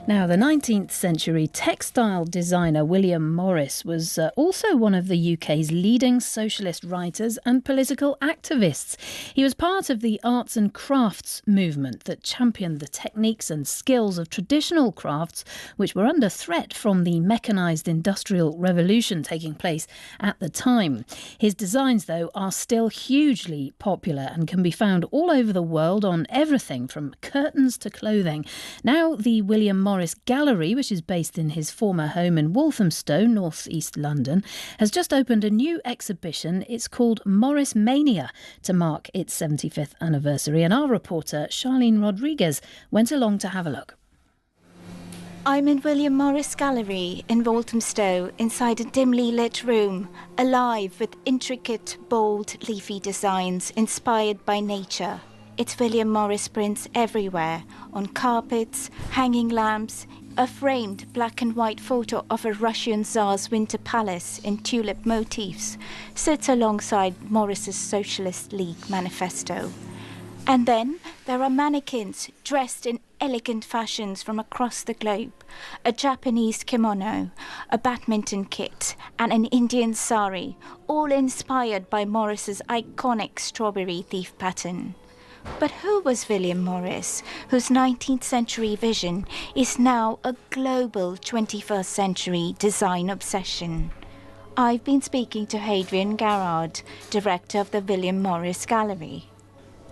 Now, the 19th century textile designer William Morris was also one of the UK's leading socialist writers and political activists. He was part of the arts and crafts movement that championed the techniques and skills of traditional crafts, which were under threat from the mechanised industrial revolution taking place at the time. His designs, though, are still hugely popular and can be found all over the world on everything from curtains to clothing. Now, the William Morris Gallery, which is based in his former home in Walthamstow, north-east London, has just opened a new exhibition. It's called Morris Mania to mark its 75th anniversary. And our reporter, Charlene Rodrigues, went along to have a look. I'm in William Morris Gallery in Walthamstow, inside a dimly lit room, alive with intricate, bold, leafy designs inspired by nature. It's William Morris prints everywhere, on carpets, hanging lamps, a framed black and white photo of a Russian Tsar's winter palace in tulip motifs sits alongside Morris's Socialist League manifesto. And then there are mannequins dressed in elegant fashions from across the globe, a Japanese kimono, a badminton kit, and an Indian sari, all inspired by Morris's iconic strawberry thief pattern. But who was William Morris, whose 19th century vision is now a global 21st century design obsession? I've been speaking to Hadrian Garrard, director of the William Morris Gallery.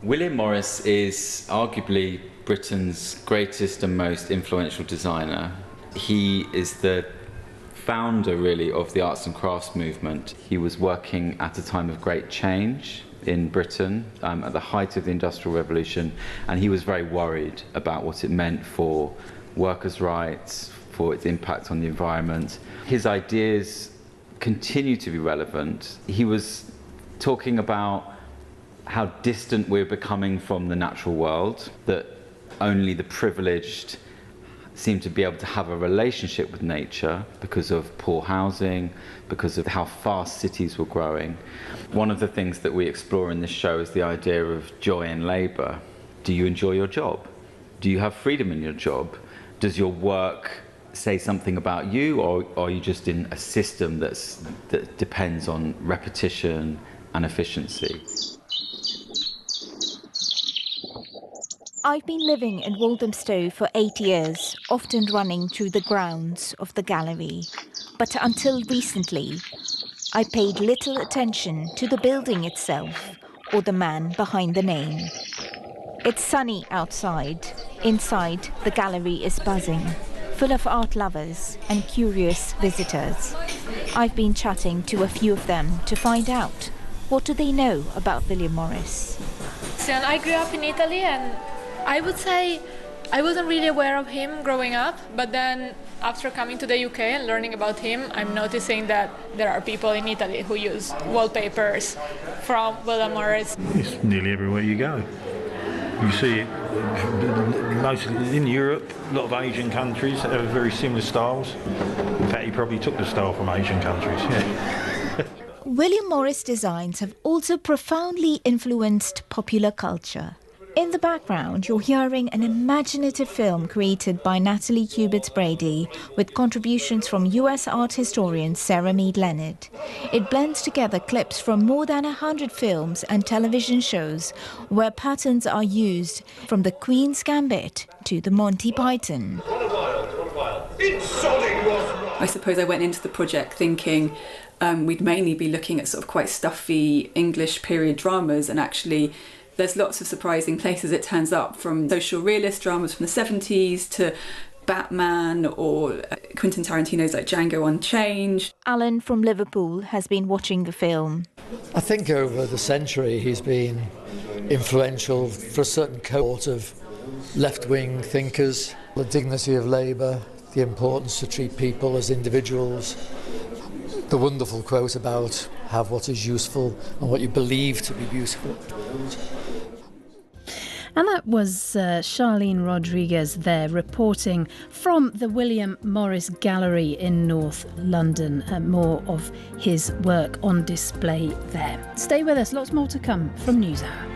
William Morris is arguably Britain's greatest and most influential designer. He is the founder, really, of the arts and crafts movement. He was working at a time of great change in Britain, at the height of the Industrial Revolution, and he was very worried about what it meant for workers' rights, for its impact on the environment. His ideas continue to be relevant. He was talking about how distant we're becoming from the natural world, that only the privileged seem to be able to have a relationship with nature because of poor housing, because of how fast cities were growing. One of the things that we explore in this show is the idea of joy in labour. Do you enjoy your job? Do you have freedom in your job? Does your work say something about you, or are you just in a system that depends on repetition and efficiency? I've been living in Walthamstow for 8 years, often running through the grounds of the gallery. But until recently, I paid little attention to the building itself or the man behind the name. It's sunny outside. Inside, the gallery is buzzing, full of art lovers and curious visitors. I've been chatting to a few of them to find out, what do they know about William Morris? So I grew up in Italy, and I would say I wasn't really aware of him growing up, but then after coming to the UK and learning about him, I'm noticing that there are people in Italy who use wallpapers from William Morris. It's nearly everywhere you go. You see it mostly in Europe, a lot of Asian countries have very similar styles. In fact, he probably took the style from Asian countries, yeah. William Morris designs have also profoundly influenced popular culture. In the background, you're hearing an imaginative film created by Natalie Kubitz-Brady with contributions from US art historian Sarah Mead Leonard. It blends together clips from more than 100 films and television shows where patterns are used from the Queen's Gambit to the Monty Python. I suppose I went into the project thinking we'd mainly be looking at sort of quite stuffy English period dramas, and actually there's lots of surprising places it turns up, from social realist dramas from the 70s to Batman or Quentin Tarantino's like Django Unchained. Alan from Liverpool has been watching the film. I think over the century he's been influential for a certain cohort of left-wing thinkers. The dignity of labour, the importance to treat people as individuals, the wonderful quote about have what is useful and what you believe to be beautiful. And that was Charlene Rodrigues there, reporting from the William Morris Gallery in North London. More of his work on display there. Stay with us, lots more to come from Newshour.